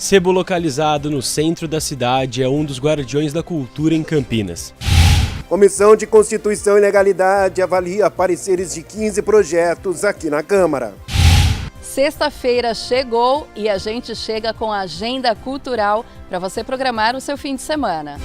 Sebo, localizado no centro da cidade, é um dos guardiões da cultura em Campinas. Comissão de Constituição e Legalidade avalia pareceres de 15 projetos aqui na Câmara. Sexta-feira chegou e a gente chega com a agenda cultural para você programar o seu fim de semana.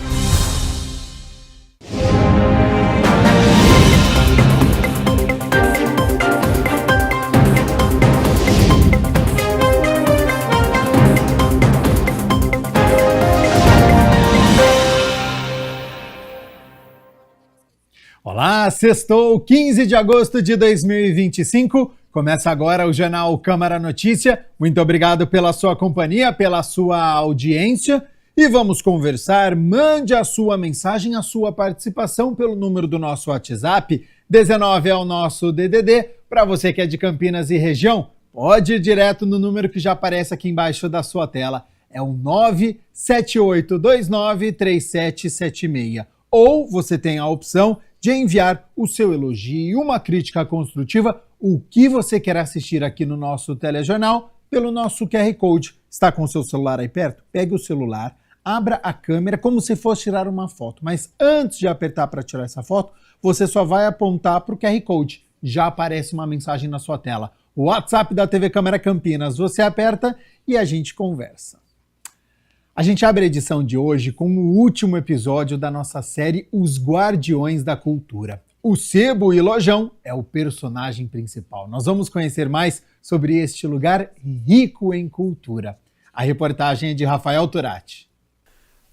Olá, sextou, 15 de agosto de 2025. Começa agora o Jornal Câmara Notícia. Muito obrigado pela sua companhia, pela sua audiência. E vamos conversar. Mande a sua mensagem, a sua participação pelo número do nosso WhatsApp. 19 é o nosso DDD. Para você que é de Campinas e região, pode ir direto no número que já aparece aqui embaixo da sua tela. É o 978293776. Ou você tem a opção de enviar o seu elogio e uma crítica construtiva, o que você quer assistir aqui no nosso telejornal, pelo nosso QR Code. Está com o seu celular aí perto? Pegue o celular, abra a câmera como se fosse tirar uma foto. Mas antes de apertar para tirar essa foto, você só vai apontar para o QR Code. Já aparece uma mensagem na sua tela. O WhatsApp da TV Câmara Campinas. Você aperta e a gente conversa. A gente abre a edição de hoje com o último episódio da nossa série Os Guardiões da Cultura. O Sebo e Lojão é o personagem principal. Nós vamos conhecer mais sobre este lugar rico em cultura. A reportagem é de Rafael Turati.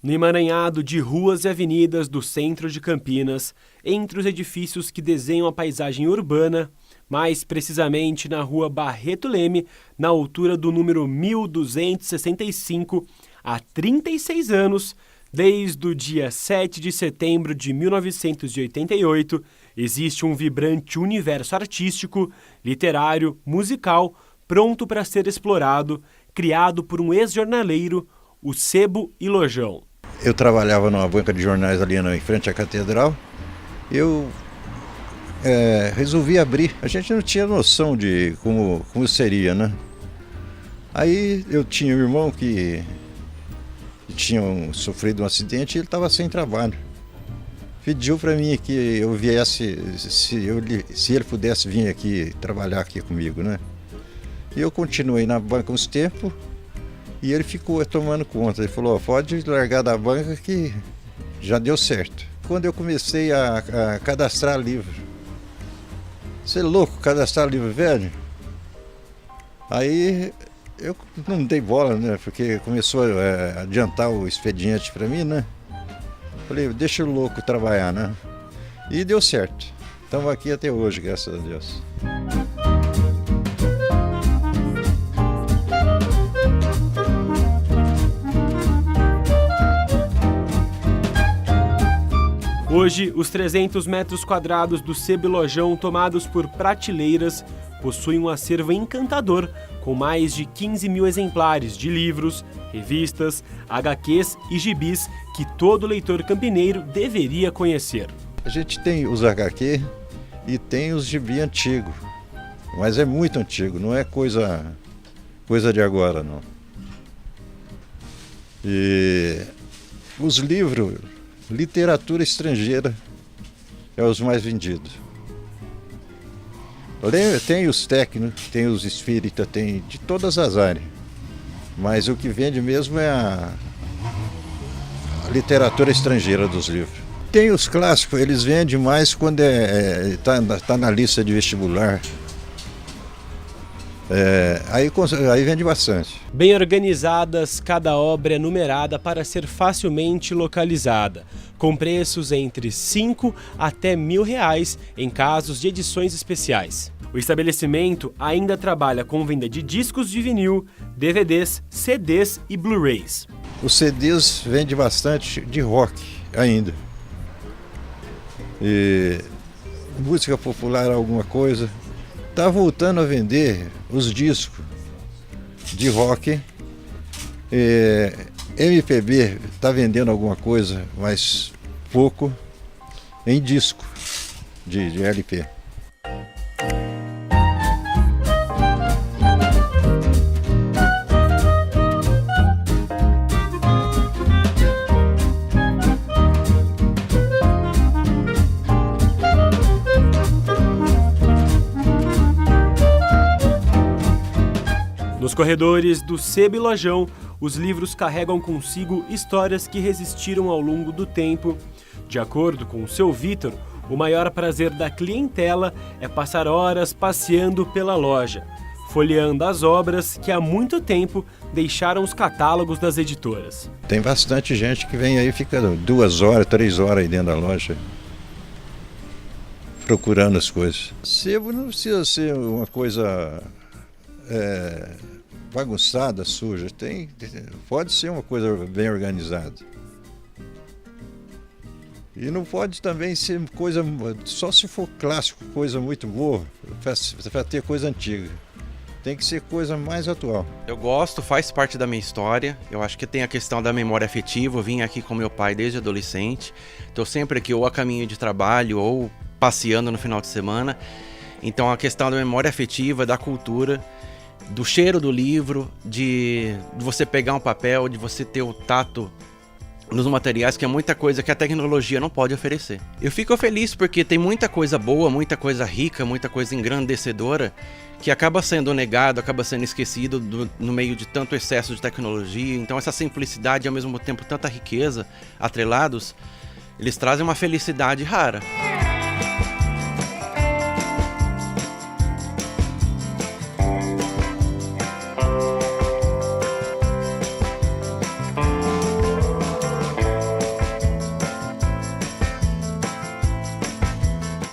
No emaranhado de ruas e avenidas do centro de Campinas, entre os edifícios que desenham a paisagem urbana, mais precisamente na rua Barreto Leme, na altura do número 1265, há 36 anos, desde o dia 7 de setembro de 1988, existe um vibrante universo artístico, literário, musical, pronto para ser explorado, criado por um ex-jornaleiro, o Sebo e Lojão. Eu trabalhava numa banca de jornais ali em frente à catedral. Eu resolvi abrir. A gente não tinha noção de como seria, né? Aí eu tinha um irmão que tinha sofrido um acidente e ele estava sem trabalho. Pediu para mim que eu viesse, se ele pudesse vir aqui trabalhar aqui comigo, né? E eu continuei na banca uns tempos e ele ficou tomando conta. Ele falou, pode largar da banca que já deu certo. Quando eu comecei a cadastrar livro, você é louco, cadastrar livro velho? Aí eu não dei bola, né? Porque começou a adiantar o expediente para mim, né? Falei, deixa o louco trabalhar, né? E deu certo. Estamos aqui até hoje, graças a Deus. Hoje, os 300 metros quadrados do Sebo e Lojão, tomados por prateleiras, possuem um acervo encantador, com mais de 15 mil exemplares de livros, revistas, HQs e gibis que todo leitor campineiro deveria conhecer. A gente tem os HQ e tem os gibi antigos, mas é muito antigo, não é coisa de agora, não. E os livros, literatura estrangeira, é os mais vendidos. Tem os técnicos, tem os espíritas, tem de todas as áreas. Mas o que vende mesmo é a literatura estrangeira dos livros. Tem os clássicos, eles vendem mais quando tá na lista de vestibular. Aí vende bastante. Bem organizadas, cada obra é numerada para ser facilmente localizada, com preços entre 5 até R$1.000 em casos de edições especiais. O estabelecimento ainda trabalha com venda de discos de vinil, DVDs, CDs e Blu-rays. Os CDs vende bastante de rock ainda. E música popular, alguma coisa. Está voltando a vender os discos de rock. MPB está vendendo alguma coisa, mas pouco, em disco de LP. Nos corredores do Sebo e Lojão, os livros carregam consigo histórias que resistiram ao longo do tempo. De acordo com o seu Vitor, o maior prazer da clientela é passar horas passeando pela loja, folheando as obras que há muito tempo deixaram os catálogos das editoras. Tem bastante gente que vem aí e fica 2 horas, 3 horas aí dentro da loja, procurando as coisas. Sebo não precisa ser uma coisa bagunçada, suja. Pode ser uma coisa bem organizada. E não pode também ser coisa, só se for clássico, coisa muito boa, para ter coisa antiga. Tem que ser coisa mais atual. Eu gosto, faz parte da minha história. Eu acho que tem a questão da memória afetiva. Eu vim aqui com meu pai desde adolescente. Estou sempre aqui ou a caminho de trabalho ou passeando no final de semana. Então a questão da memória afetiva, da cultura, do cheiro do livro, de você pegar um papel, de você ter o tato nos materiais, que é muita coisa que a tecnologia não pode oferecer. Eu fico feliz porque tem muita coisa boa, muita coisa rica, muita coisa engrandecedora que acaba sendo negado, acaba sendo esquecido no meio de tanto excesso de tecnologia. Então essa simplicidade e ao mesmo tempo tanta riqueza atrelados, eles trazem uma felicidade rara.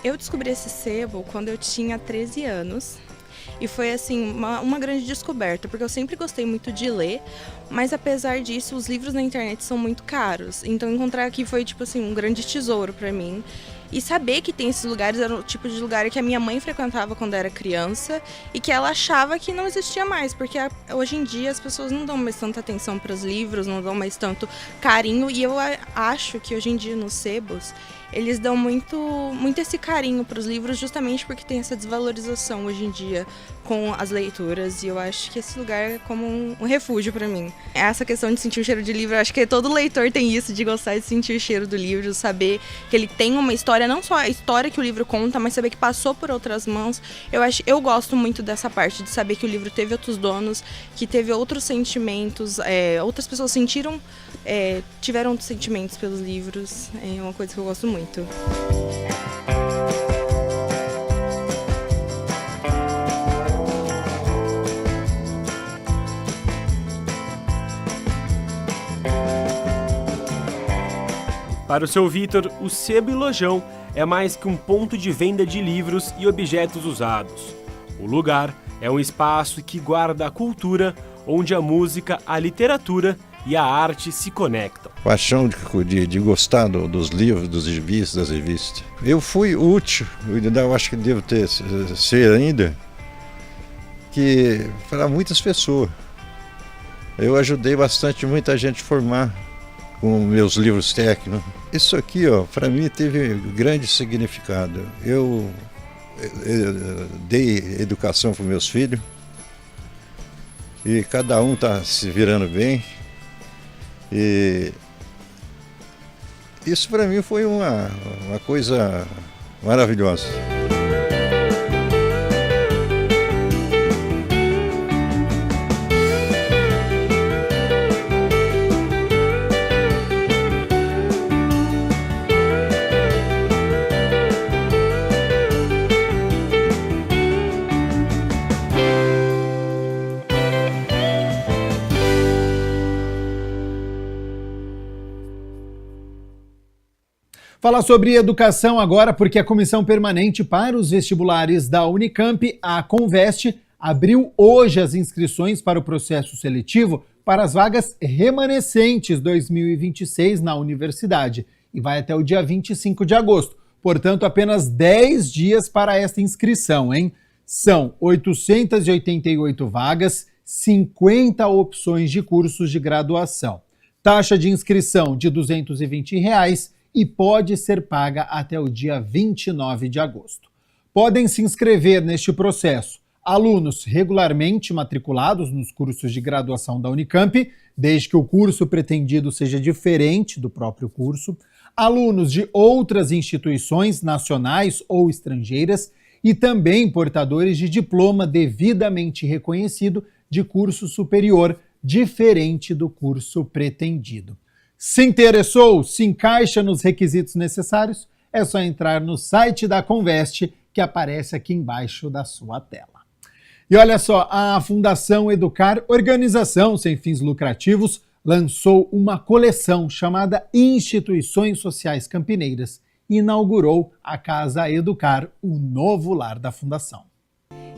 Eu descobri esse sebo quando eu tinha 13 anos e foi assim uma grande descoberta, porque eu sempre gostei muito de ler, mas apesar disso os livros na internet são muito caros, então encontrar aqui foi tipo assim um grande tesouro para mim. E saber que tem esses lugares era o tipo de lugar que a minha mãe frequentava quando era criança e que ela achava que não existia mais, porque hoje em dia as pessoas não dão mais tanta atenção para os livros, não dão mais tanto carinho, e eu acho que hoje em dia nos sebos eles dão muito esse carinho para os livros, justamente porque tem essa desvalorização hoje em dia com as leituras, e eu acho que esse lugar é como um refúgio para mim. Essa questão de sentir o cheiro de livro, eu acho que todo leitor tem isso, de gostar de sentir o cheiro do livro, saber que ele tem uma história, não só a história que o livro conta, mas saber que passou por outras mãos. Eu gosto muito dessa parte, de saber que o livro teve outros donos, que teve outros sentimentos, outras pessoas tiveram outros sentimentos pelos livros, é uma coisa que eu gosto muito. Para o seu Vitor, o Sebo e Lojão é mais que um ponto de venda de livros e objetos usados. O lugar é um espaço que guarda a cultura, onde a música, a literatura e a arte se conectam. Paixão de gostar dos livros, dos gibis, das revistas. Eu fui útil, eu acho que devo ser ainda, que para muitas pessoas. Eu ajudei bastante muita gente a formar com meus livros técnicos. Isso aqui, para mim teve grande significado. Eu dei educação para meus filhos e cada um está se virando bem. E isso para mim foi uma coisa maravilhosa. Falar sobre educação agora, porque a Comissão Permanente para os Vestibulares da Unicamp, a Conveste, abriu hoje as inscrições para o processo seletivo para as vagas remanescentes 2026 na universidade e vai até o dia 25 de agosto. Portanto, apenas 10 dias para esta inscrição, hein? São 888 vagas, 50 opções de cursos de graduação. Taxa de inscrição de R$ 220 e pode ser paga até o dia 29 de agosto. Podem se inscrever neste processo alunos regularmente matriculados nos cursos de graduação da Unicamp, desde que o curso pretendido seja diferente do próprio curso, alunos de outras instituições nacionais ou estrangeiras e também portadores de diploma devidamente reconhecido de curso superior, diferente do curso pretendido. Se interessou, se encaixa nos requisitos necessários, é só entrar no site da Conveste, que aparece aqui embaixo da sua tela. E olha só, a Fundação Educar, organização sem fins lucrativos, lançou uma coleção chamada Instituições Sociais Campineiras e inaugurou a Casa Educar, o novo lar da Fundação.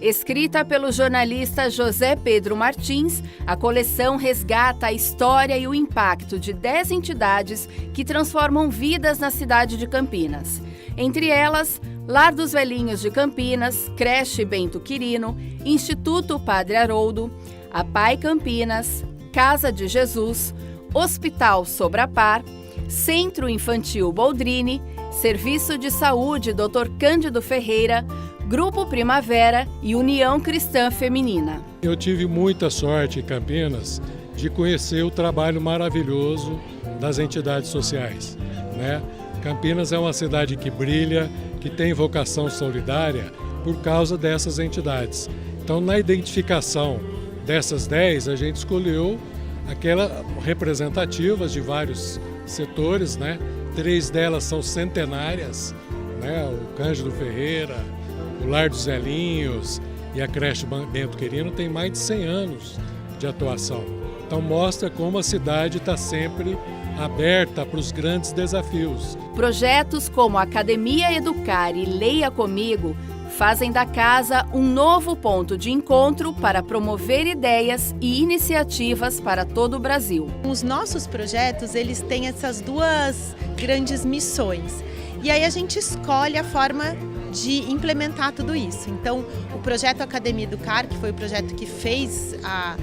Escrita pelo jornalista José Pedro Martins, a coleção resgata a história e o impacto de 10 entidades que transformam vidas na cidade de Campinas. Entre elas, Lar dos Velhinhos de Campinas, Creche Bento Quirino, Instituto Padre Haroldo, a Pai Campinas, Casa de Jesus, Hospital Sobrapar, Centro Infantil Boldrini, Serviço de Saúde Dr. Cândido Ferreira, Grupo Primavera e União Cristã Feminina. Eu tive muita sorte em Campinas de conhecer o trabalho maravilhoso das entidades sociais, né? Campinas é uma cidade que brilha, que tem vocação solidária por causa dessas entidades. Então, na identificação dessas 10, a gente escolheu aquelas representativas de vários setores, né? 3 delas são centenárias, né? O Cândido Ferreira, o Lar dos Velhinhos e a Creche Bento Quirino tem mais de 100 anos de atuação. Então mostra como a cidade está sempre aberta para os grandes desafios. Projetos como a Academia Educar e Leia Comigo fazem da casa um novo ponto de encontro para promover ideias e iniciativas para todo o Brasil. Os nossos projetos, eles têm essas 2 grandes missões. E aí a gente escolhe a forma de implementar tudo isso. Então, o projeto Academia Educar, que foi o projeto que fez a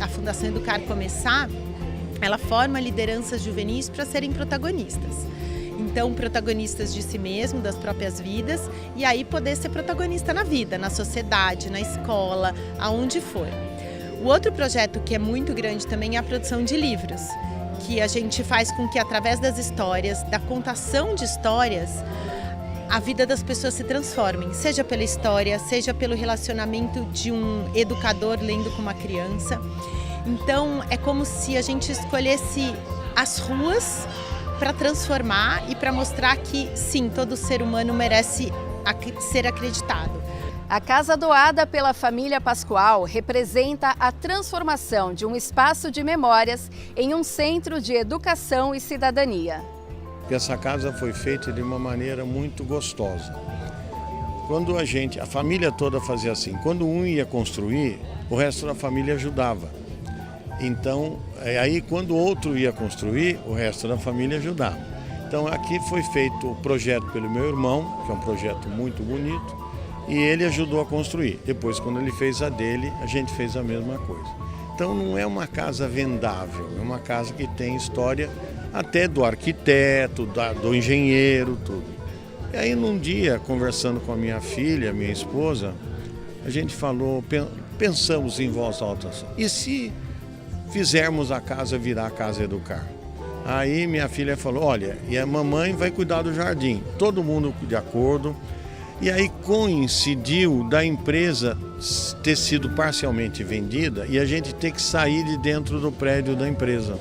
Fundação Educar começar, ela forma lideranças juvenis para serem protagonistas. Então, protagonistas de si mesmo, das próprias vidas, e aí poder ser protagonista na vida, na sociedade, na escola, aonde for. O outro projeto que é muito grande também é a produção de livros, que a gente faz com que, através das histórias, da contação de histórias, a vida das pessoas se transformem, seja pela história, seja pelo relacionamento de um educador lendo com uma criança. Então, é como se a gente escolhesse as ruas para transformar e para mostrar que, sim, todo ser humano merece ser acreditado. A casa doada pela família Pascoal representa a transformação de um espaço de memórias em um centro de educação e cidadania. Essa casa foi feita de uma maneira muito gostosa. Quando a família toda fazia assim, quando um ia construir, o resto da família ajudava. Então, aí quando o outro ia construir, o resto da família ajudava. Então aqui foi feito o projeto pelo meu irmão, que é um projeto muito bonito, e ele ajudou a construir. Depois, quando ele fez a dele, a gente fez a mesma coisa. Então não é uma casa vendável, é uma casa que tem história até do arquiteto, do engenheiro, tudo. E aí num dia, conversando com a minha filha, minha esposa, a gente falou, pensamos em voz alta, e se fizermos a casa virar a Casa Educar? Aí minha filha falou, olha, e a mamãe vai cuidar do jardim, todo mundo de acordo. E aí coincidiu da empresa ter sido parcialmente vendida e a gente ter que sair de dentro do prédio da empresa.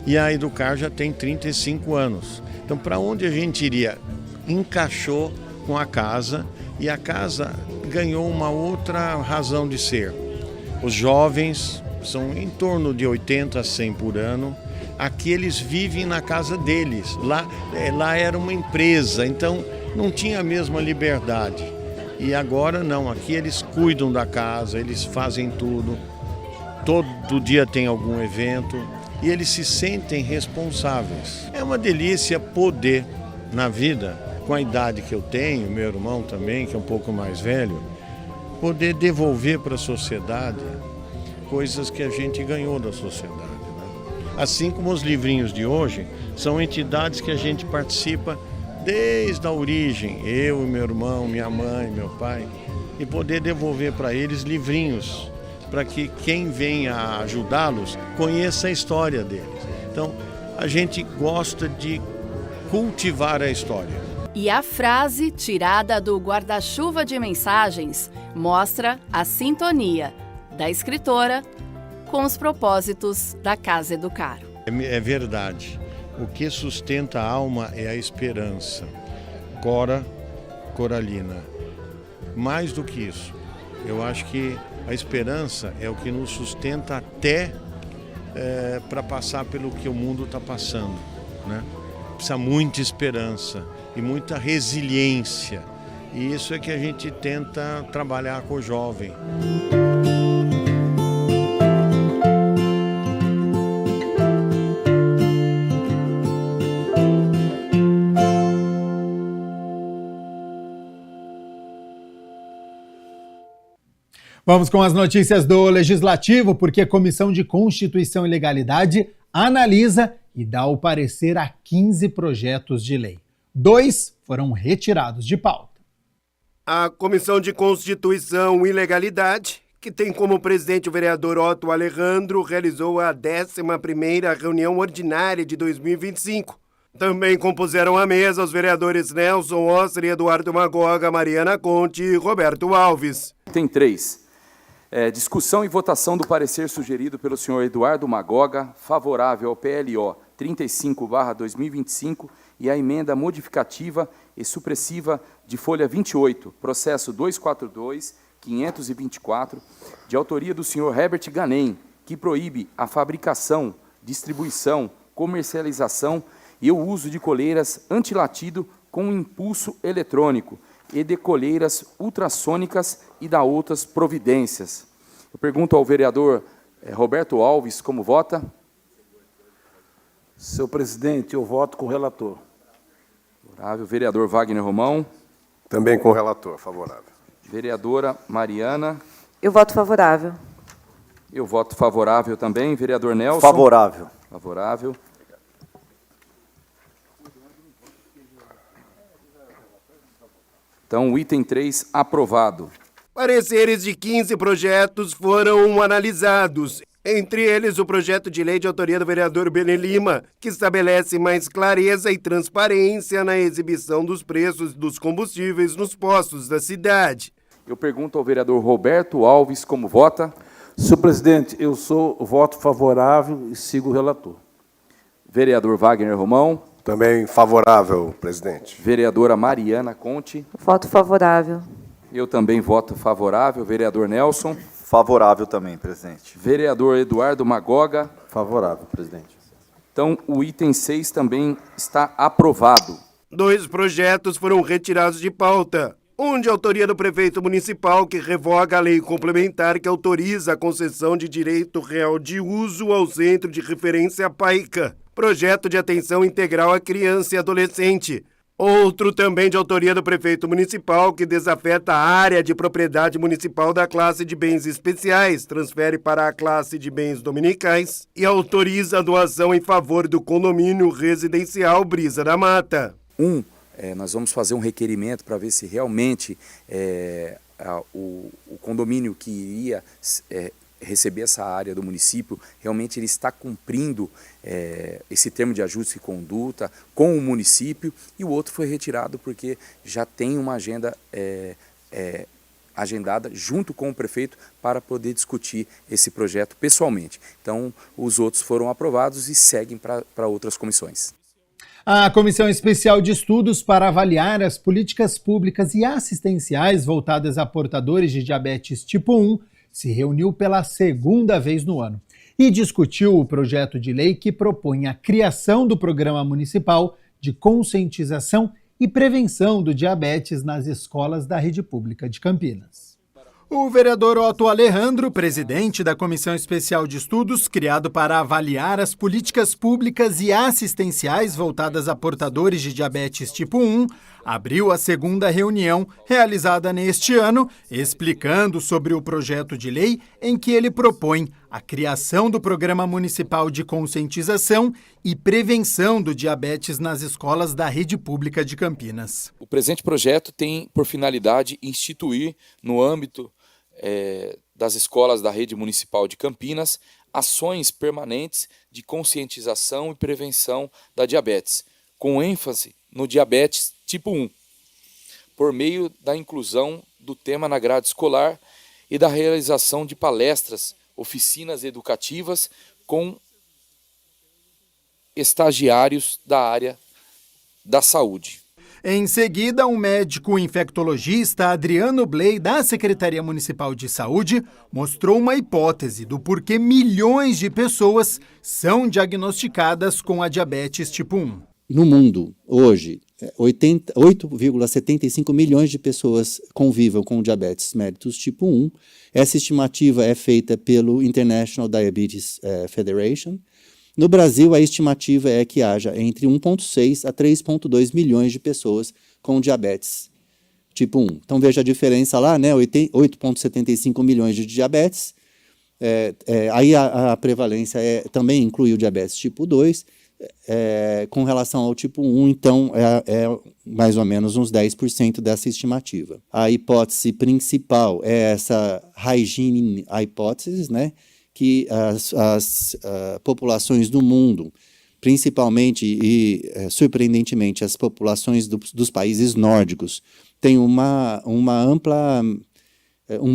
E a Educar já tem 35 anos. Então, para onde a gente iria? Encaixou com a casa e a casa ganhou uma outra razão de ser. Os jovens são em torno de 80 a 100 por ano. Aqui eles vivem na casa deles. Lá era uma empresa, então não tinha a mesma liberdade. E agora não, aqui eles cuidam da casa, eles fazem tudo. Todo dia tem algum evento e eles se sentem responsáveis. É uma delícia poder, na vida, com a idade que eu tenho, meu irmão também, que é um pouco mais velho, poder devolver para a sociedade coisas que a gente ganhou da sociedade. Né? Assim como os livrinhos de hoje, são entidades que a gente participa desde a origem, eu e meu irmão, minha mãe, meu pai, e poder devolver para eles livrinhos, para que quem venha ajudá-los conheça a história deles. Então, a gente gosta de cultivar a história. E a frase tirada do guarda-chuva de mensagens mostra a sintonia. da escritora com os propósitos da Casa Educar. É verdade. O que sustenta a alma é a esperança. Cora Coralina. Mais do que isso, eu acho que a esperança é o que nos sustenta até para passar pelo que o mundo está passando, né? Precisa muita esperança e muita resiliência. E isso é que a gente tenta trabalhar com o jovem. Vamos com as notícias do Legislativo, porque a Comissão de Constituição e Legalidade analisa e dá o parecer a 15 projetos de lei. 2 foram retirados de pauta. A Comissão de Constituição e Legalidade, que tem como presidente o vereador Otto Alejandro, realizou a 11ª reunião ordinária de 2025. Também compuseram a mesa os vereadores Nelson Osser, Eduardo Magoga, Mariana Conte e Roberto Alves. Tem 3. Discussão e votação do parecer sugerido pelo senhor Eduardo Magoga, favorável ao PLO 35/2025 e à emenda modificativa e supressiva de folha 28, processo 242-524, de autoria do senhor Herbert Ganem, que proíbe a fabricação, distribuição, comercialização e o uso de coleiras antilatido com impulso eletrônico e de coleiras ultrassônicas e da outras providências. Eu pergunto ao vereador Roberto Alves como vota. Senhor presidente, eu voto com o relator. Favorável. Vereador Wagner Romão. Também com o relator, favorável. Vereadora Mariana. Eu voto favorável. Eu voto favorável também. Vereador Nelson. Favorável. Favorável. Então, o item 3, aprovado. Pareceres de 15 projetos foram analisados. Entre eles, o projeto de lei de autoria do vereador Benê Lima, que estabelece mais clareza e transparência na exibição dos preços dos combustíveis nos postos da cidade. Eu pergunto ao vereador Roberto Alves como vota. Senhor presidente, eu voto favorável e sigo o relator. Vereador Wagner Romão. Também favorável, presidente. Vereadora Mariana Conte. Voto favorável. Eu também voto favorável. Vereador Nelson. Favorável também, presidente. Vereador Eduardo Magoga. Favorável, presidente. Então, o item 6 também está aprovado. 2 projetos foram retirados de pauta. Um de autoria do prefeito municipal, que revoga a lei complementar que autoriza a concessão de direito real de uso ao Centro de Referência PAICA, projeto de atenção integral à criança e adolescente. Outro também de autoria do prefeito municipal, que desafeta a área de propriedade municipal da classe de bens especiais, transfere para a classe de bens dominicais e autoriza a doação em favor do condomínio residencial Brisa da Mata. Nós vamos fazer um requerimento para ver se realmente o condomínio que iria receber essa área do município, realmente ele está cumprindo esse termo de ajuste e conduta com o município, e o outro foi retirado porque já tem uma agenda agendada junto com o prefeito para poder discutir esse projeto pessoalmente. Então, os outros foram aprovados e seguem para outras comissões. A Comissão Especial de Estudos para avaliar as políticas públicas e assistenciais voltadas a portadores de diabetes tipo 1 se reuniu pela 2ª vez no ano e discutiu o projeto de lei que propõe a criação do Programa Municipal de Conscientização e Prevenção do Diabetes nas escolas da Rede Pública de Campinas. O vereador Otto Alejandro, presidente da Comissão Especial de Estudos, criado para avaliar as políticas públicas e assistenciais voltadas a portadores de diabetes tipo 1, abriu a 2ª reunião realizada neste ano, explicando sobre o projeto de lei em que ele propõe a criação do Programa Municipal de Conscientização e Prevenção do Diabetes nas escolas da Rede Pública de Campinas. O presente projeto tem por finalidade instituir, no âmbito das escolas da Rede Municipal de Campinas, ações permanentes de conscientização e prevenção da diabetes, com ênfase no diabetes tipo 1, por meio da inclusão do tema na grade escolar e da realização de palestras, oficinas educativas com estagiários da área da saúde. Em seguida, o médico infectologista Adriano Bley, da Secretaria Municipal de Saúde, mostrou uma hipótese do porquê milhões de pessoas são diagnosticadas com a diabetes tipo 1. No mundo, hoje, 8,75 milhões de pessoas convivem com diabetes mellitus tipo 1. Essa estimativa é feita pelo International Diabetes Federation. No Brasil, a estimativa é que haja entre 1,6 a 3,2 milhões de pessoas com diabetes tipo 1. Então, veja a diferença lá, né? 8,75 milhões de diabetes. Aí a prevalência também inclui o diabetes tipo 2. Com relação ao tipo 1, então, é mais ou menos uns 10% dessa estimativa. A hipótese principal é essa hygiene hypothesis, né? Que as populações do mundo, principalmente e surpreendentemente as populações dos países nórdicos, têm um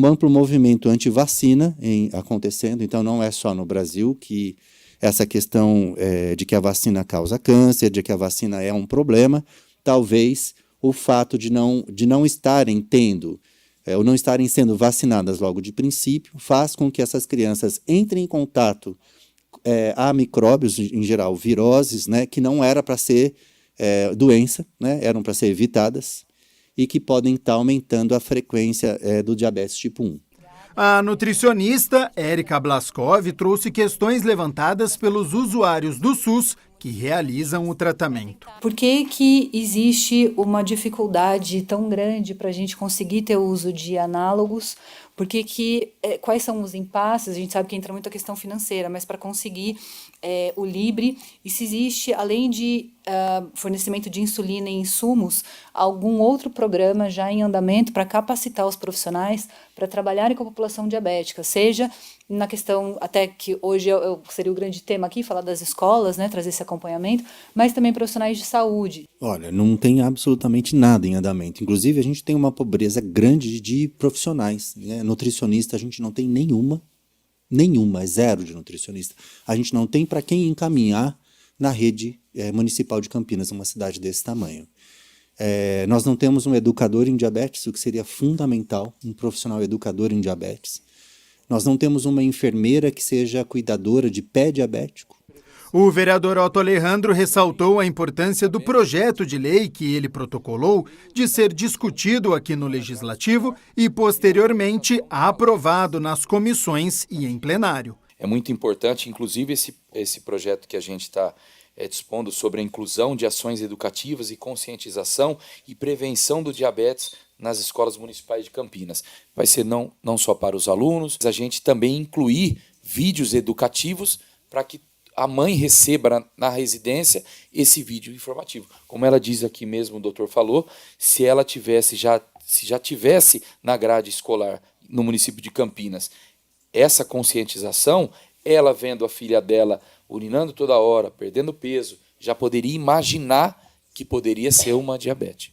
amplo movimento anti-vacina acontecendo. Então não é só no Brasil que essa questão de que a vacina causa câncer, de que a vacina é um problema. Talvez o fato de não estarem tendo ou não estarem sendo vacinadas logo de princípio, faz com que essas crianças entrem em contato a micróbios, em geral viroses, né, que não era para ser doença, né, eram para ser evitadas, e que podem estar aumentando a frequência do diabetes tipo 1. A nutricionista Érica Blaskov trouxe questões levantadas pelos usuários do SUS que realizam o tratamento. Por que existe uma dificuldade tão grande para a gente conseguir ter o uso de análogos? Quais são os impasses? A gente sabe que entra muito a questão financeira, mas para conseguir o Libre, e se existe, além de fornecimento de insulina e insumos, algum outro programa já em andamento para capacitar os profissionais para trabalharem com a população diabética, seja na questão, até que hoje seria o grande tema aqui, falar das escolas, né, trazer esse acompanhamento, mas também profissionais de saúde. Olha, não tem absolutamente nada em andamento. Inclusive, a gente tem uma pobreza grande de profissionais, né? Nutricionista, a gente não tem nenhuma, é zero de nutricionista. A gente não tem para quem encaminhar na rede municipal de Campinas, uma cidade desse tamanho. Nós não temos um educador em diabetes, o que seria fundamental, um profissional educador em diabetes. Nós não temos uma enfermeira que seja cuidadora de pé diabético. O vereador Otto Alejandro ressaltou a importância do projeto de lei que ele protocolou de ser discutido aqui no Legislativo e, posteriormente, aprovado nas comissões e em plenário. É muito importante, inclusive, esse projeto que a gente está dispondo sobre a inclusão de ações educativas e conscientização e prevenção do diabetes nas escolas municipais de Campinas. Vai ser não só para os alunos, a gente também incluir vídeos educativos para que a mãe receba na residência esse vídeo informativo. Como ela diz aqui mesmo, o doutor falou, se ela já tivesse na grade escolar no município de Campinas essa conscientização, ela vendo a filha dela urinando toda hora, perdendo peso, já poderia imaginar que poderia ser uma diabetes.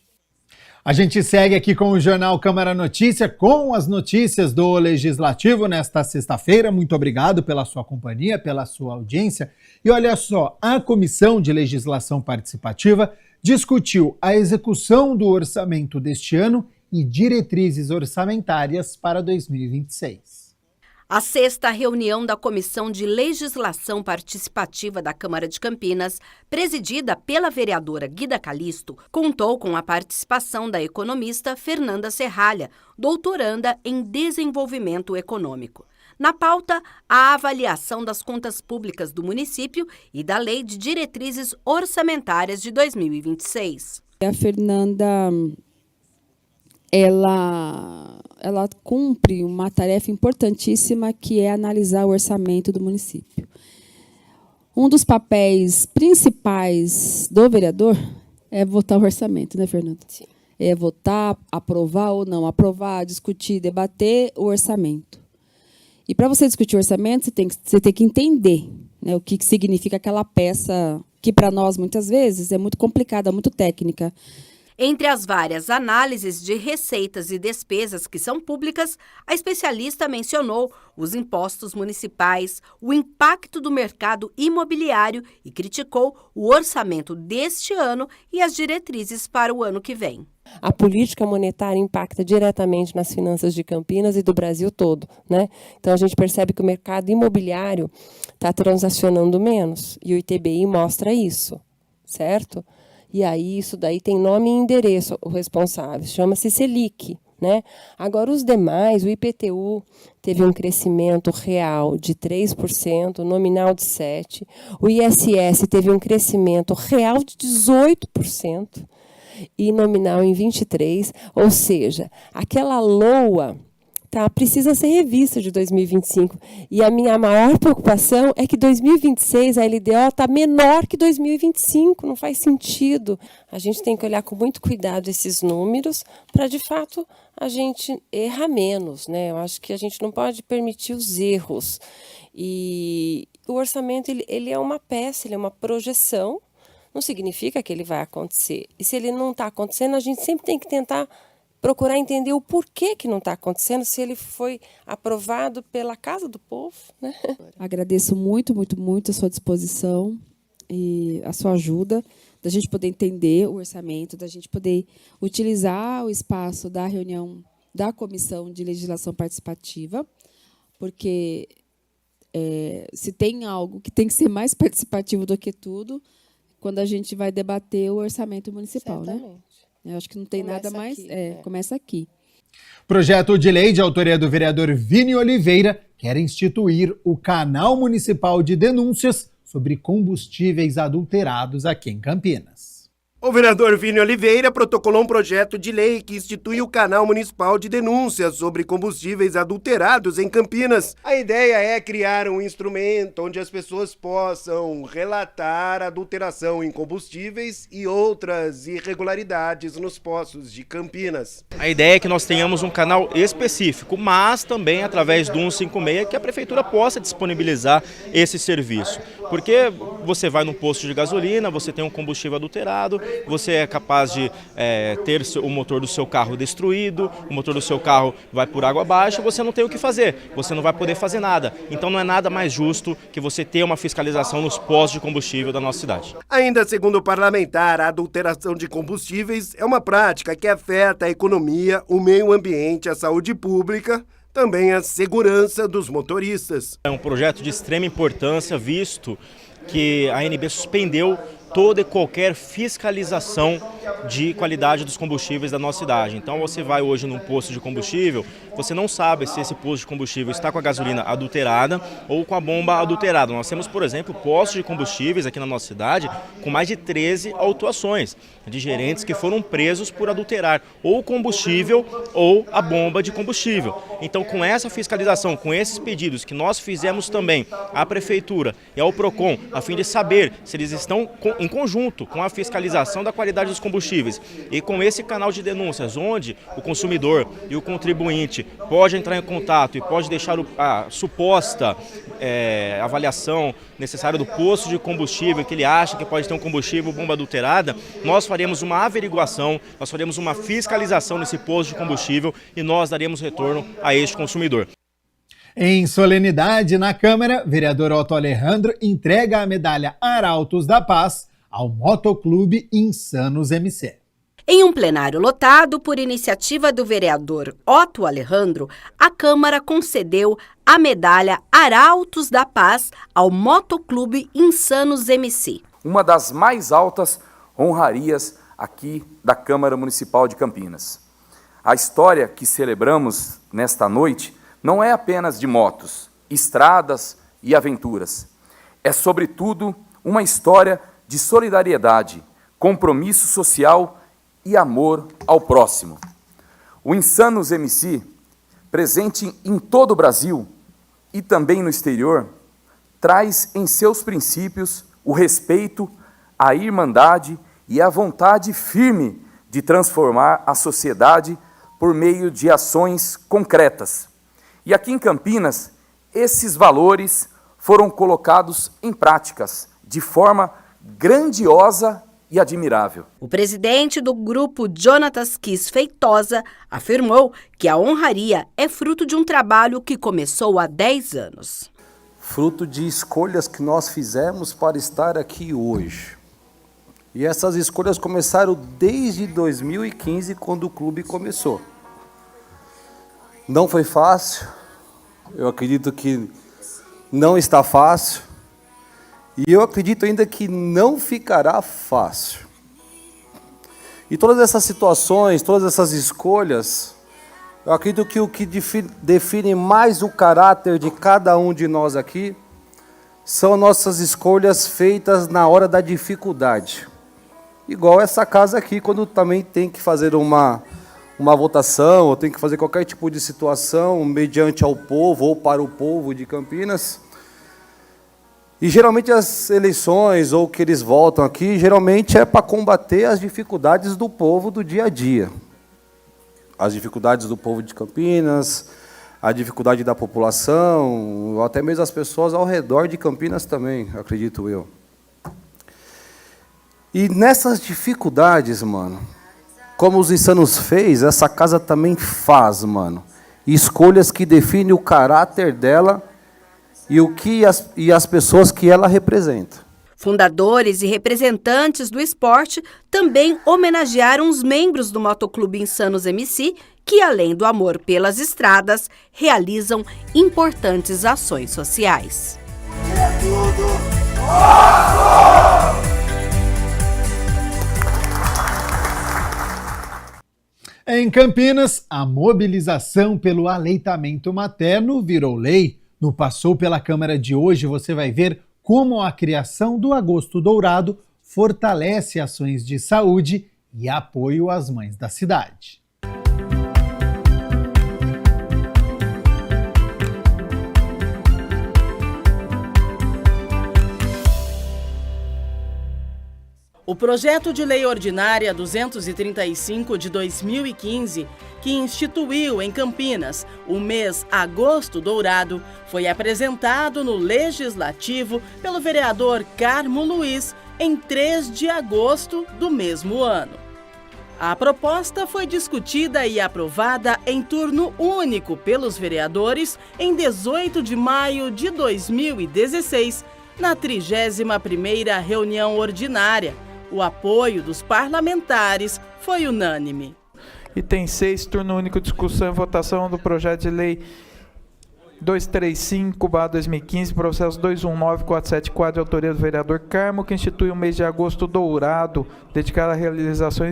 A gente segue aqui com o Jornal Câmara Notícia, com as notícias do Legislativo nesta sexta-feira. Muito obrigado pela sua companhia, pela sua audiência. E olha só, a Comissão de Legislação Participativa discutiu a execução do orçamento deste ano e diretrizes orçamentárias para 2026. A sexta reunião da Comissão de Legislação Participativa da Câmara de Campinas, presidida pela vereadora Guida Calisto, contou com a participação da economista Fernanda Serralha, doutoranda em Desenvolvimento Econômico. Na pauta, a avaliação das contas públicas do município e da Lei de Diretrizes Orçamentárias de 2026. A Fernanda, ela cumpre uma tarefa importantíssima, que é analisar o orçamento do município. Um dos papéis principais do vereador é votar o orçamento, né, Fernanda? Sim. É votar, aprovar ou não aprovar, discutir, debater o orçamento. E para você discutir o orçamento, você tem que entender, né, o que significa aquela peça que, para nós, muitas vezes, é muito complicada, muito técnica. Entre as várias análises de receitas e despesas que são públicas, a especialista mencionou os impostos municipais, o impacto do mercado imobiliário e criticou o orçamento deste ano e as diretrizes para o ano que vem. A política monetária impacta diretamente nas finanças de Campinas e do Brasil todo, né? Então a gente percebe que o mercado imobiliário está transacionando menos e o ITBI mostra isso, certo? E aí isso daí tem nome e endereço, o responsável, chama-se Selic, né? Agora os demais, o IPTU teve um crescimento real de 3%, nominal de 7%, o ISS teve um crescimento real de 18%, e nominal em 23%, ou seja, aquela LOA precisa ser revista de 2025. E a minha maior preocupação é que 2026 a LDO está menor que 2025, não faz sentido. A gente tem que olhar com muito cuidado esses números para, de fato, a gente errar menos, né? Eu acho que a gente não pode permitir os erros. E o orçamento ele é uma peça, ele é uma projeção, não significa que ele vai acontecer. E se ele não está acontecendo, a gente sempre tem que tentar procurar entender o porquê que não está acontecendo, se ele foi aprovado pela Casa do Povo, né? Agradeço muito, muito, muito a sua disposição e a sua ajuda, da gente poder entender o orçamento, da gente poder utilizar o espaço da reunião da Comissão de Legislação Participativa, porque se tem algo que tem que ser mais participativo do que tudo, quando a gente vai debater o orçamento municipal, certamente, né? Eu acho que não tem nada mais. Começa aqui. Projeto de lei de autoria do vereador Vini Oliveira quer instituir o Canal Municipal de Denúncias sobre combustíveis adulterados aqui em Campinas. O vereador Vini Oliveira protocolou um projeto de lei que institui o Canal Municipal de Denúncias sobre combustíveis adulterados em Campinas. A ideia é criar um instrumento onde as pessoas possam relatar adulteração em combustíveis e outras irregularidades nos postos de Campinas. A ideia é que nós tenhamos um canal específico, mas também através do 156 que a prefeitura possa disponibilizar esse serviço. Porque você vai num posto de gasolina, você tem um combustível adulterado, você é capaz de ter o motor do seu carro destruído, o motor do seu carro vai por água abaixo, você não tem o que fazer, você não vai poder fazer nada. Então não é nada mais justo que você ter uma fiscalização nos postos de combustível da nossa cidade. Ainda segundo o parlamentar, a adulteração de combustíveis é uma prática que afeta a economia, o meio ambiente, a saúde pública, também a segurança dos motoristas. É um projeto de extrema importância, visto que a ANB suspendeu toda e qualquer fiscalização de qualidade dos combustíveis da nossa cidade. Então você vai hoje num posto de combustível, você não sabe se esse posto de combustível está com a gasolina adulterada ou com a bomba adulterada. Nós temos, por exemplo, postos de combustíveis aqui na nossa cidade com mais de 13 autuações de gerentes que foram presos por adulterar ou o combustível ou a bomba de combustível. Então, com essa fiscalização, com esses pedidos que nós fizemos também à Prefeitura e ao PROCON, a fim de saber se eles estão em conjunto com a fiscalização da qualidade dos combustíveis e com esse canal de denúncias, onde o consumidor e o contribuinte pode entrar em contato e pode deixar a suposta avaliação necessária do posto de combustível, que ele acha que pode ter um combustível bomba adulterada, nós faremos uma averiguação, nós faremos uma fiscalização nesse posto de combustível e nós daremos retorno a este consumidor. Em solenidade na Câmara, vereador Otto Alejandro entrega a medalha Arautos da Paz ao Motoclube Insanos MC. Em um plenário lotado por iniciativa do vereador Otto Alejandro, a Câmara concedeu a medalha Arautos da Paz ao Motoclube Insanos MC. Uma das mais altas honrarias aqui da Câmara Municipal de Campinas. A história que celebramos nesta noite não é apenas de motos, estradas e aventuras. É, sobretudo, uma história de solidariedade, compromisso social e amor ao próximo. O Insanos MC, presente em todo o Brasil e também no exterior, traz em seus princípios o respeito, a irmandade e a vontade firme de transformar a sociedade por meio de ações concretas. E aqui em Campinas, esses valores foram colocados em práticas de forma grandiosa e admirável. O presidente do grupo, Jonatas Kiss Feitosa, afirmou que a honraria é fruto de um trabalho que começou há 10 anos. Fruto de escolhas que nós fizemos para estar aqui hoje. E essas escolhas começaram desde 2015, quando o clube começou. Não foi fácil, eu acredito que não está fácil, e eu acredito ainda que não ficará fácil. E todas essas situações, todas essas escolhas, eu acredito que o que define mais o caráter de cada um de nós aqui são nossas escolhas feitas na hora da dificuldade. Igual essa casa aqui, quando também tem que fazer uma votação, ou tem que fazer qualquer tipo de situação mediante ao povo ou para o povo de Campinas. E geralmente as eleições, ou que eles votam aqui, geralmente é para combater as dificuldades do povo do dia a dia. As dificuldades do povo de Campinas, a dificuldade da população, ou até mesmo as pessoas ao redor de Campinas também, acredito eu. E nessas dificuldades, mano, como os Insanos fez, essa casa também faz, mano. Escolhas que definem o caráter dela e as pessoas que ela representa. Fundadores e representantes do esporte também homenagearam os membros do Motoclube Insanos MC, que, além do amor pelas estradas, realizam importantes ações sociais. É tudo nosso! Em Campinas, a mobilização pelo aleitamento materno virou lei. No Passou pela Câmara de hoje, você vai ver como a criação do Agosto Dourado fortalece ações de saúde e apoio às mães da cidade. O projeto de lei ordinária 235 de 2015, que instituiu em Campinas o mês Agosto Dourado, foi apresentado no Legislativo pelo vereador Carmo Luiz em 3 de agosto do mesmo ano. A proposta foi discutida e aprovada em turno único pelos vereadores em 18 de maio de 2016, na 31ª reunião ordinária. O apoio dos parlamentares foi unânime. Item 6, turno único, discussão e votação do projeto de lei 235/2015, processo 219474, de autoria do vereador Carmo, que institui o mês de agosto dourado, dedicado à realização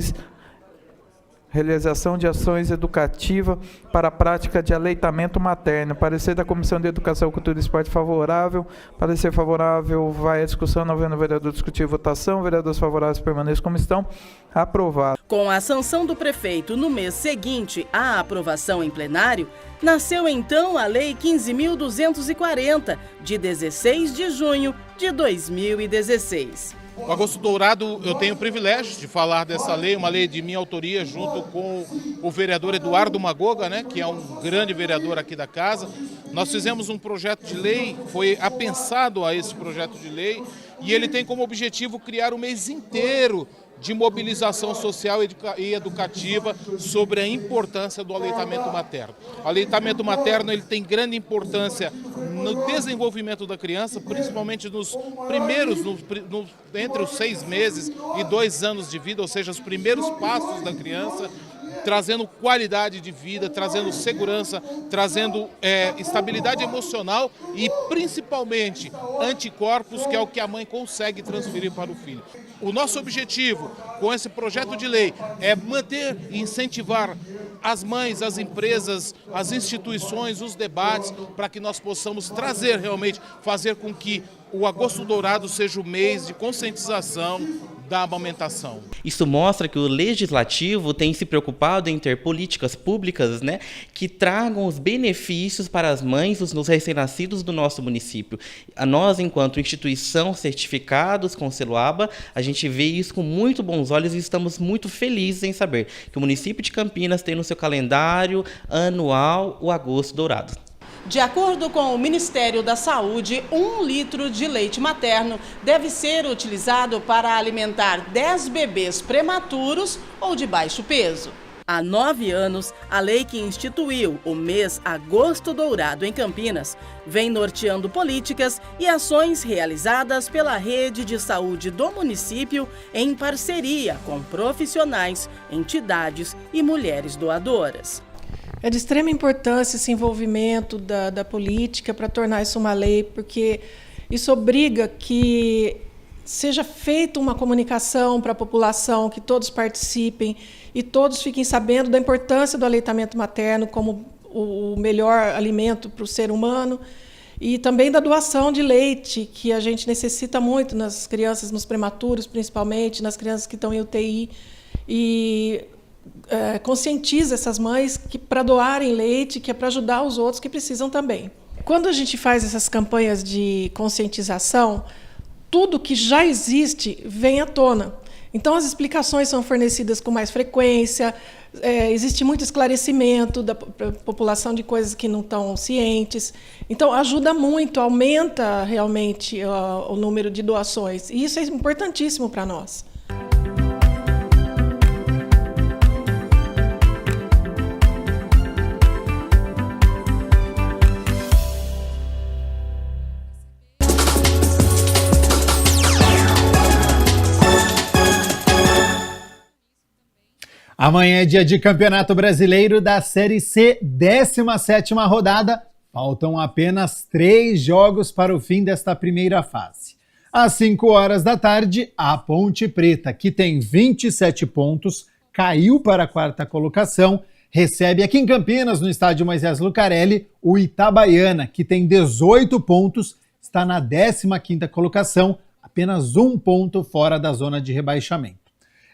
de ações educativas para a prática de aleitamento materno. Parecer da Comissão de Educação, Cultura e Esporte favorável. Parecer favorável, vai à discussão, não havendo o vereador discutir e votação. Vereadores favoráveis permaneçam como estão. Aprovado. Com a sanção do prefeito no mês seguinte à aprovação em plenário, nasceu então a Lei 15.240, de 16 de junho de 2016. O Agosto Dourado, eu tenho o privilégio de falar dessa lei, uma lei de minha autoria, junto com o vereador Eduardo Magoga, né, que é um grande vereador aqui da casa. Nós fizemos um projeto de lei, foi apensado a esse projeto de lei, e ele tem como objetivo criar um mês inteiro de mobilização social e educativa sobre a importância do aleitamento materno. O aleitamento materno, ele tem grande importância no desenvolvimento da criança, principalmente nos primeiros, entre os 6 meses e 2 anos de vida, ou seja, os primeiros passos da criança, trazendo qualidade de vida, trazendo segurança, trazendo estabilidade emocional e, principalmente, anticorpos, que é o que a mãe consegue transferir para o filho. O nosso objetivo com esse projeto de lei é manter e incentivar as mães, as empresas, as instituições, os debates, para que nós possamos trazer realmente, fazer com que o Agosto Dourado seja o mês de conscientização da amamentação. Isso mostra que o Legislativo tem se preocupado em ter políticas públicas, né, que tragam os benefícios para as mães nos recém-nascidos do nosso município. Nós, enquanto instituição certificados com selo ABA, a gente vê isso com muito bons olhos e estamos muito felizes em saber que o município de Campinas tem no seu calendário anual o Agosto Dourado. De acordo com o Ministério da Saúde, 1 litro de leite materno deve ser utilizado para alimentar 10 bebês prematuros ou de baixo peso. Há 9 anos, a lei que instituiu o mês Agosto Dourado em Campinas vem norteando políticas e ações realizadas pela rede de saúde do município em parceria com profissionais, entidades e mulheres doadoras. É de extrema importância esse envolvimento da política para tornar isso uma lei, porque isso obriga que seja feita uma comunicação para a população, que todos participem e todos fiquem sabendo da importância do aleitamento materno como o melhor alimento para o ser humano e também da doação de leite, que a gente necessita muito nas crianças, nos prematuros, principalmente, nas crianças que estão em UTI. E conscientiza essas mães que para doarem leite, que é para ajudar os outros que precisam também. Quando a gente faz essas campanhas de conscientização, tudo que já existe vem à tona. Então, as explicações são fornecidas com mais frequência, existe muito esclarecimento da população de coisas que não estão cientes. Então, ajuda muito, aumenta realmente o número de doações. E isso é importantíssimo para nós. Amanhã é dia de Campeonato Brasileiro da Série C, 17ª rodada. Faltam apenas 3 jogos para o fim desta primeira fase. Às 5 horas da tarde, a Ponte Preta, que tem 27 pontos, caiu para a 4ª colocação, recebe aqui em Campinas, no estádio Moisés Lucarelli, o Itabaiana, que tem 18 pontos, está na 15ª colocação, apenas 1 ponto fora da zona de rebaixamento.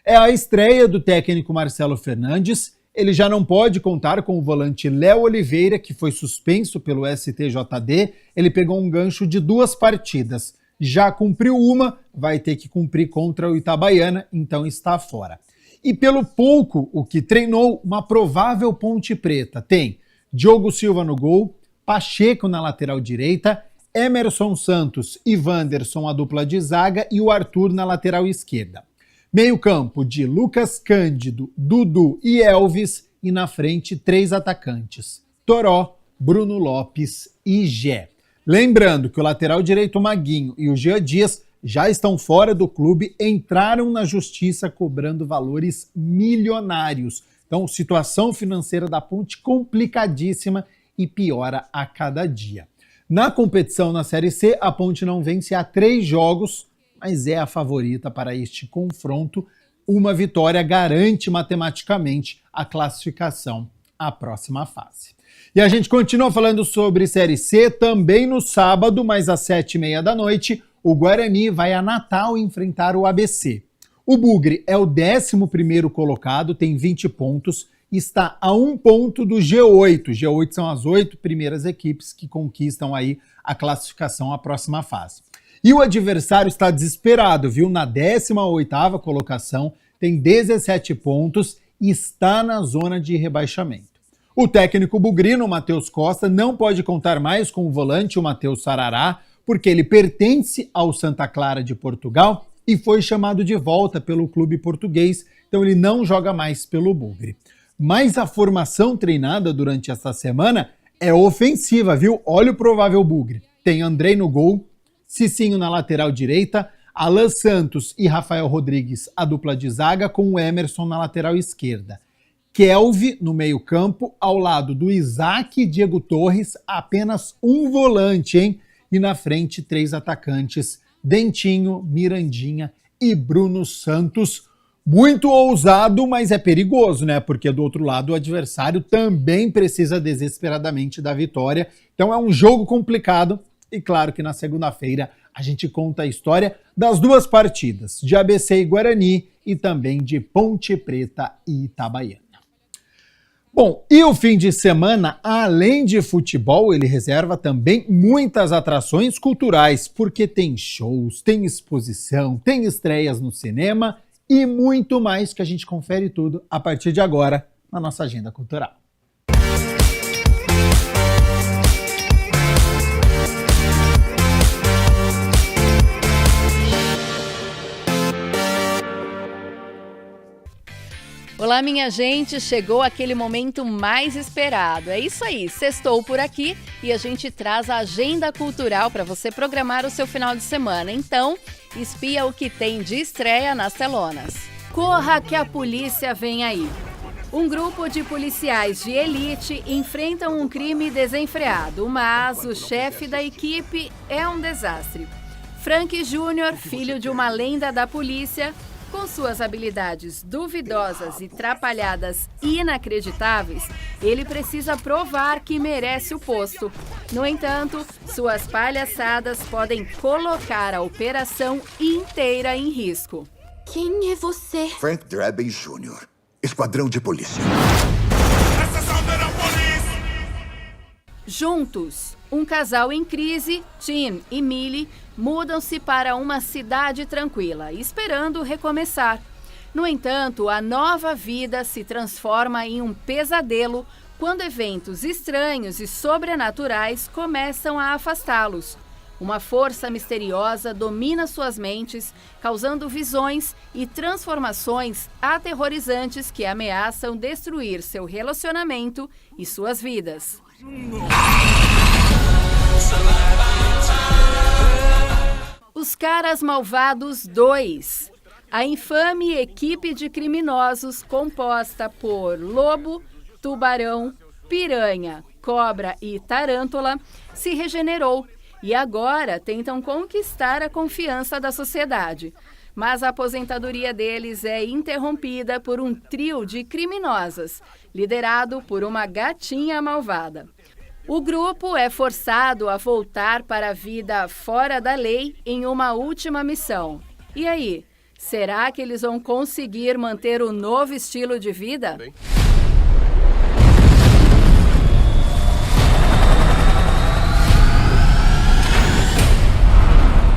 É a estreia do técnico Marcelo Fernandes. Ele já não pode contar com o volante Léo Oliveira, que foi suspenso pelo STJD. Ele pegou um gancho de 2 partidas. Já cumpriu uma, vai ter que cumprir contra o Itabaiana, então está fora. E pelo pouco o que treinou, uma provável Ponte Preta tem Diogo Silva no gol, Pacheco na lateral direita, Emerson Santos e Wanderson a dupla de zaga e o Arthur na lateral esquerda. Meio campo de Lucas Cândido, Dudu e Elvis e na frente 3 atacantes, Toró, Bruno Lopes e Gé. Lembrando que o lateral direito Maguinho e o Jean Dias já estão fora do clube, entraram na justiça cobrando valores milionários. Então, situação financeira da Ponte complicadíssima e piora a cada dia. Na competição na Série C, a Ponte não vence há 3 jogos, mas é a favorita para este confronto. Uma vitória garante matematicamente a classificação à próxima fase. E a gente continua falando sobre Série C também no sábado, mas às 7h30 da noite, o Guarani vai a Natal enfrentar o ABC. O Bugre é o 11º colocado, tem 20 pontos, está a 1 ponto do G8. G8 são as 8 primeiras equipes que conquistam aí a classificação à próxima fase. E o adversário está desesperado, viu? Na 18ª colocação, tem 17 pontos e está na zona de rebaixamento. O técnico bugrino, Matheus Costa, não pode contar mais com o volante, o Matheus Sarará, porque ele pertence ao Santa Clara de Portugal e foi chamado de volta pelo clube português, então ele não joga mais pelo Bugre. Mas a formação treinada durante esta semana é ofensiva, viu? Olha o provável Bugre. Tem Andrei no gol, Cicinho na lateral direita, Alan Santos e Rafael Rodrigues, a dupla de zaga, com o Emerson na lateral esquerda. Kelvin no meio campo, ao lado do Isaac e Diego Torres, apenas um volante, hein? E na frente 3 atacantes, Dentinho, Mirandinha e Bruno Santos. Muito ousado, mas é perigoso, né? Porque do outro lado o adversário também precisa desesperadamente da vitória. Então é um jogo complicado. E claro que na segunda-feira a gente conta a história das 2 partidas, de ABC e Guarani e também de Ponte Preta e Itabaiana. Bom, e o fim de semana, além de futebol, ele reserva também muitas atrações culturais, porque tem shows, tem exposição, tem estreias no cinema e muito mais que a gente confere tudo a partir de agora na nossa agenda cultural. Olá, minha gente, chegou aquele momento mais esperado. É isso aí, sextou por aqui e a gente traz a agenda cultural para você programar o seu final de semana. Então, espia o que tem de estreia nas telonas. Corra que a polícia vem aí. Um grupo de policiais de elite enfrentam um crime desenfreado, mas o chefe da equipe é um desastre. Frank Júnior, filho de uma lenda da polícia, com suas habilidades duvidosas e trapalhadas inacreditáveis, ele precisa provar que merece o posto. No entanto, suas palhaçadas podem colocar a operação inteira em risco. Quem é você? Frank Drebin Jr., Esquadrão de Polícia. Juntos, um casal em crise, Tim e Millie, mudam-se para uma cidade tranquila, esperando recomeçar. No entanto, a nova vida se transforma em um pesadelo quando eventos estranhos e sobrenaturais começam a afastá-los. Uma força misteriosa domina suas mentes, causando visões e transformações aterrorizantes que ameaçam destruir seu relacionamento e suas vidas. Os Caras Malvados 2. A infame equipe de criminosos composta por lobo, tubarão, piranha, cobra e tarântula se regenerou e agora tentam conquistar a confiança da sociedade. Mas a aposentadoria deles é interrompida por um trio de criminosas, liderado por uma gatinha malvada. O grupo é forçado a voltar para a vida fora da lei em uma última missão. E aí, será que eles vão conseguir manter o novo estilo de vida?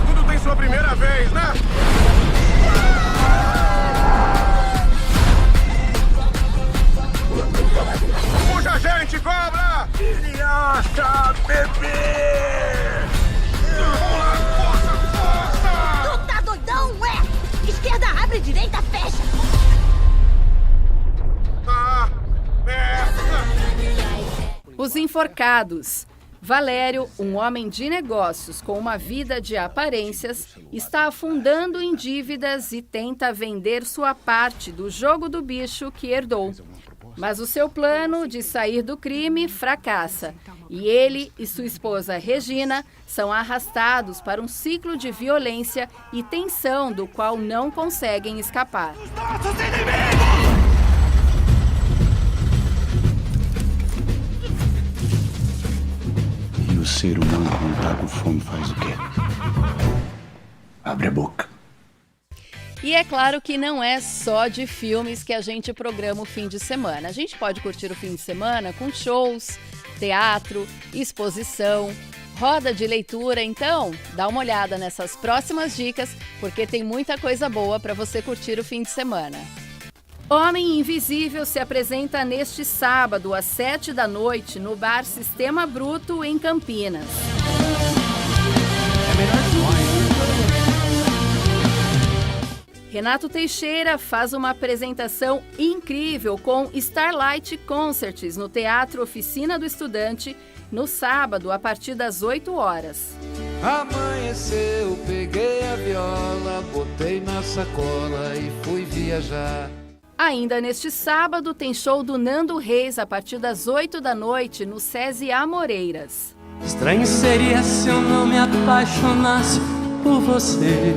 Tudo tem sua primeira vez, né? Puxa, gente, cobra! Criança, bebê! Vamos lá, força! Tu tá doidão, ué? Esquerda abre, direita fecha! Os Enforcados. Valério, um homem de negócios com uma vida de aparências, está afundando em dívidas e tenta vender sua parte do jogo do bicho que herdou. Mas o seu plano de sair do crime fracassa. E ele e sua esposa Regina são arrastados para um ciclo de violência e tensão do qual não conseguem escapar. E o ser humano quando tá com fome faz o quê? Abre a boca. E é claro que não é só de filmes que a gente programa o fim de semana. A gente pode curtir o fim de semana com shows, teatro, exposição, roda de leitura. Então, dá uma olhada nessas próximas dicas, porque tem muita coisa boa para você curtir o fim de semana. Homem Invisível se apresenta neste sábado, às 19h, no bar Sistema Bruto, em Campinas. Renato Teixeira faz uma apresentação incrível com Starlight Concerts no Teatro Oficina do Estudante, no sábado, a partir das 8h. Amanheceu, peguei a viola, botei na sacola e fui viajar. Ainda neste sábado, tem show do Nando Reis a partir das 20h no SESI Amoreiras. Estranho seria se eu não me apaixonasse por você.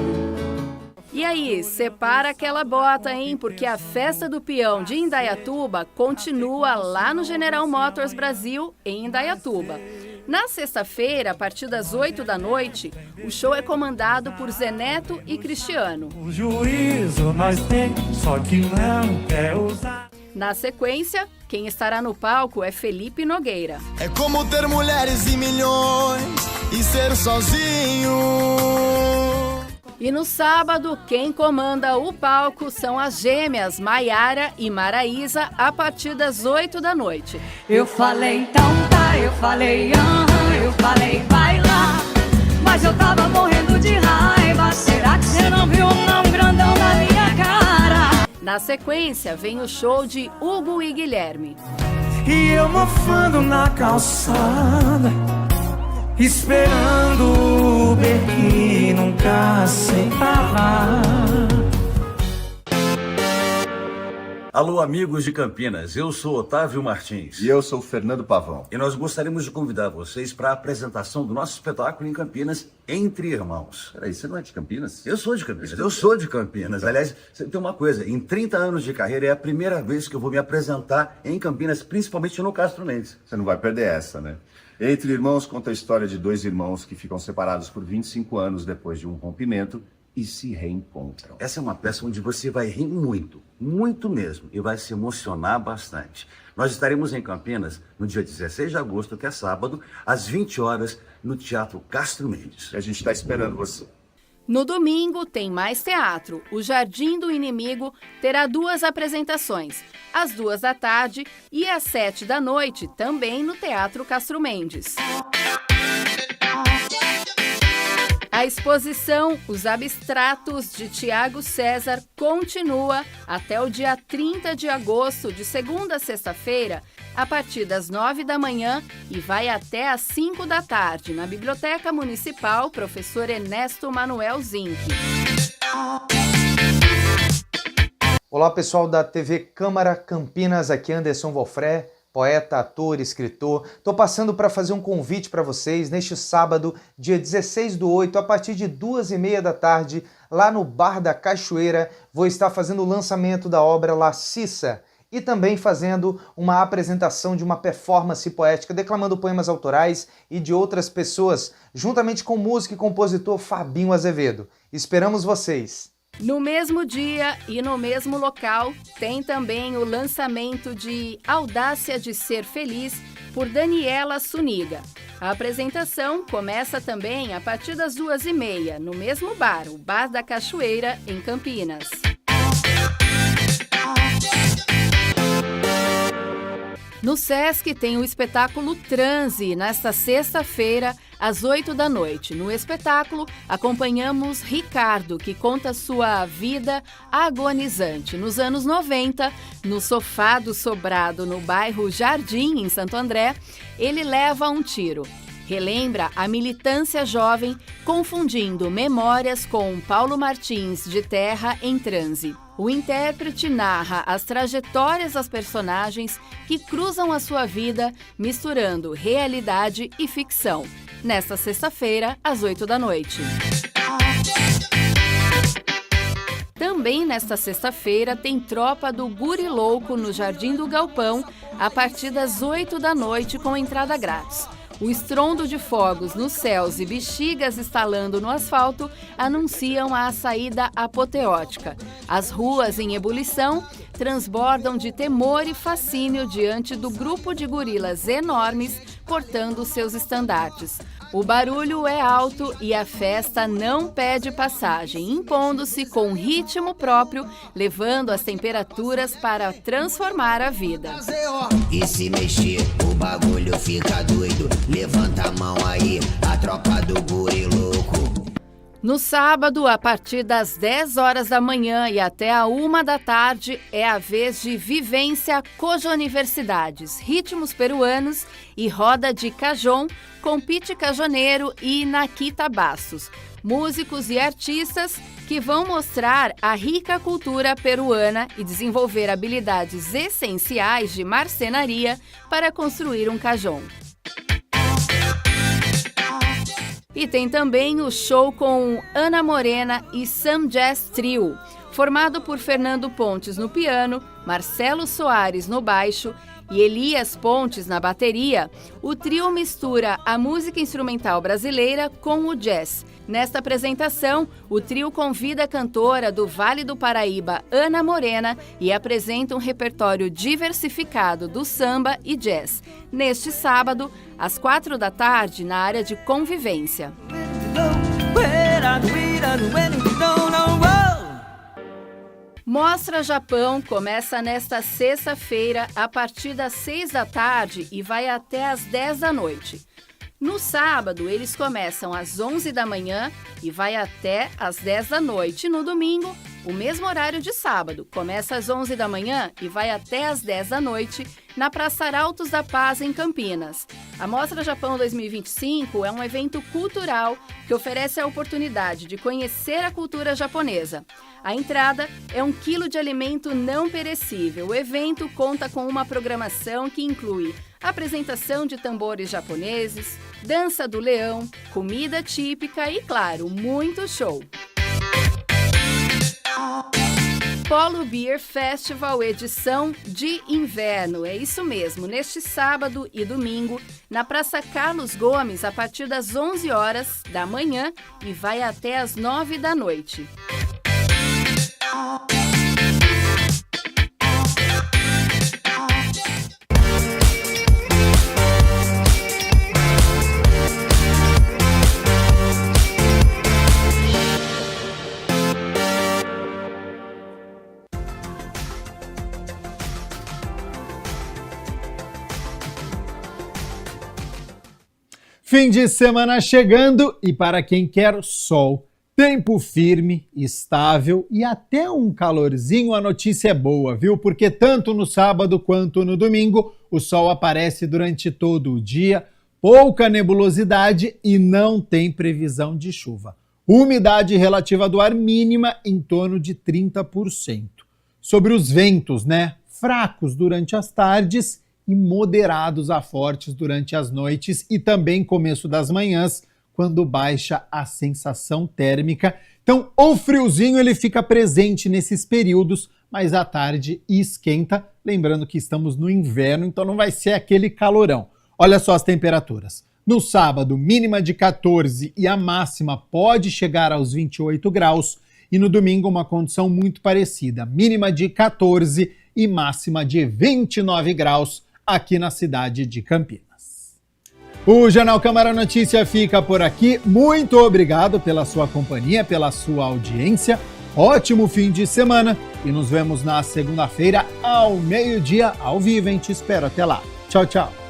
E aí, separa aquela bota, hein? Porque a Festa do Peão de Indaiatuba continua lá no General Motors Brasil, em Indaiatuba. Na sexta-feira, a partir das 20h, o show é comandado por Zé Neto e Cristiano. O juízo nós tem, só que não quer usar. Na sequência, quem estará no palco é Felipe Nogueira. É como ter mulheres e milhões e ser sozinho. E no sábado, quem comanda o palco são as gêmeas Maiara e Maraísa, a partir das 20h. Eu falei então tá, eu falei eu falei vai lá, mas eu tava morrendo de raiva. Será que você não viu um não grandão na minha cara? Na Na sequência, vem o show de Hugo e Guilherme. E eu mofando na calçada, esperando o Uber que nunca sem parar. Alô, amigos de Campinas, eu sou Otávio Martins. E eu sou Fernando Pavão. E nós gostaríamos de convidar vocês para a apresentação do nosso espetáculo em Campinas, Entre Irmãos. Peraí, você não é de Campinas? Eu sou de Campinas, Aliás, tem uma coisa, em 30 anos de carreira é a primeira vez que eu vou me apresentar em Campinas, principalmente no Castro Mendes. Você não vai perder essa, né? Entre Irmãos conta a história de dois irmãos que ficam separados por 25 anos depois de um rompimento e se reencontram. Essa é uma peça onde você vai rir muito, muito mesmo, e vai se emocionar bastante. Nós estaremos em Campinas no dia 16 de agosto, que é sábado, às 20 horas, no Teatro Castro Mendes. A gente está esperando você. No domingo, tem mais teatro. O Jardim do Inimigo terá 2 apresentações, às 2 da tarde e às 7 da noite, também no Teatro Castro Mendes. A exposição Os Abstratos de Tiago César continua até o dia 30 de agosto, de segunda a sexta-feira, a partir das 9 da manhã e vai até às 5 da tarde, na Biblioteca Municipal Professor Ernesto Manuel Zinck. Olá, pessoal da TV Câmara Campinas, aqui Anderson Wolfré, poeta, ator, escritor. Estou passando para fazer um convite para vocês neste sábado, dia 16/8, a partir de 2h30 da tarde, lá no Bar da Cachoeira. Vou estar fazendo o lançamento da obra La Cissa e também fazendo uma apresentação de uma performance poética, declamando poemas autorais e de outras pessoas, juntamente com o músico e compositor Fabinho Azevedo. Esperamos vocês! No mesmo dia e no mesmo local, tem também o lançamento de Audácia de Ser Feliz, por Daniela Suniga. A apresentação começa também a partir das 2h30, no mesmo bar, o Bar da Cachoeira, em Campinas. No Sesc tem o espetáculo Transe, nesta sexta-feira, às 8 da noite. No espetáculo, acompanhamos Ricardo, que conta sua vida agonizante. Nos anos 90, no sofá do sobrado no bairro Jardim, em Santo André, ele leva um tiro. Relembra a militância jovem, confundindo memórias com Paulo Martins de Terra em Transe. O intérprete narra as trajetórias das personagens que cruzam a sua vida, misturando realidade e ficção. Nesta sexta-feira, às 8 da noite. Também nesta sexta-feira tem Tropa do Guri Louco no Jardim do Galpão, a partir das 8 da noite, com entrada grátis. O estrondo de fogos nos céus e bexigas estalando no asfalto anunciam a saída apoteótica. As ruas em ebulição transbordam de temor e fascínio diante do grupo de gorilas enormes portando seus estandartes. O barulho é alto e a festa não pede passagem, impondo-se com ritmo próprio, levando as temperaturas para transformar a vida. E se mexer, o bagulho fica doido. Levanta a mão aí, a tropa do Guri Louco. No sábado, a partir das 10 horas da manhã e até a 1 da tarde, é a vez de Vivência Coja Universidades, ritmos peruanos e roda de cajón com Pete Cajoneiro e Nakita Bastos, músicos e artistas que vão mostrar a rica cultura peruana e desenvolver habilidades essenciais de marcenaria para construir um cajón. E tem também o show com Ana Morena e Sam Jazz Trio, formado por Fernando Pontes no piano, Marcelo Soares no baixo e Elias Pontes na bateria. O trio mistura a música instrumental brasileira com o jazz. Nesta apresentação, o trio convida a cantora do Vale do Paraíba, Ana Morena, e apresenta um repertório diversificado do samba e jazz. Neste sábado, às 4 da tarde, na área de Convivência. Mostra Japão começa nesta sexta-feira, a partir das 6 da tarde e vai até às 10 da noite. No sábado, eles começam às 11 da manhã e vai até às 10 da noite. No domingo, o mesmo horário de sábado. Começa às 11 da manhã e vai até às 10 da noite, na Praça Arautos da Paz, em Campinas. A Mostra Japão 2025 é um evento cultural que oferece a oportunidade de conhecer a cultura japonesa. A entrada é 1 quilo de alimento não perecível. O evento conta com uma programação que inclui apresentação de tambores japoneses, dança do leão, comida típica e, claro, muito show. Polo Beer Festival edição de inverno. É isso mesmo, neste sábado e domingo, na Praça Carlos Gomes, a partir das 11 horas da manhã e vai até às 9 da noite. Fim de semana chegando e para quem quer sol, tempo firme, estável e até um calorzinho, a notícia é boa, viu? Porque tanto no sábado quanto no domingo o sol aparece durante todo o dia, pouca nebulosidade e não tem previsão de chuva. Umidade relativa do ar mínima em torno de 30%. Sobre os ventos, fracos durante as tardes e moderados a fortes durante as noites e também começo das manhãs, quando baixa a sensação térmica. Então, o friozinho ele fica presente nesses períodos, mas à tarde esquenta. Lembrando que estamos no inverno, então não vai ser aquele calorão. Olha só as temperaturas. No sábado, mínima de 14 e a máxima pode chegar aos 28 graus. E no domingo, uma condição muito parecida. Mínima de 14 e máxima de 29 graus aqui na cidade de Campinas. O Jornal Câmara Notícia fica por aqui. Muito obrigado pela sua companhia, pela sua audiência. Ótimo fim de semana e nos vemos na segunda-feira ao meio-dia ao vivo, hein? Te espero. Até lá. Tchau, tchau.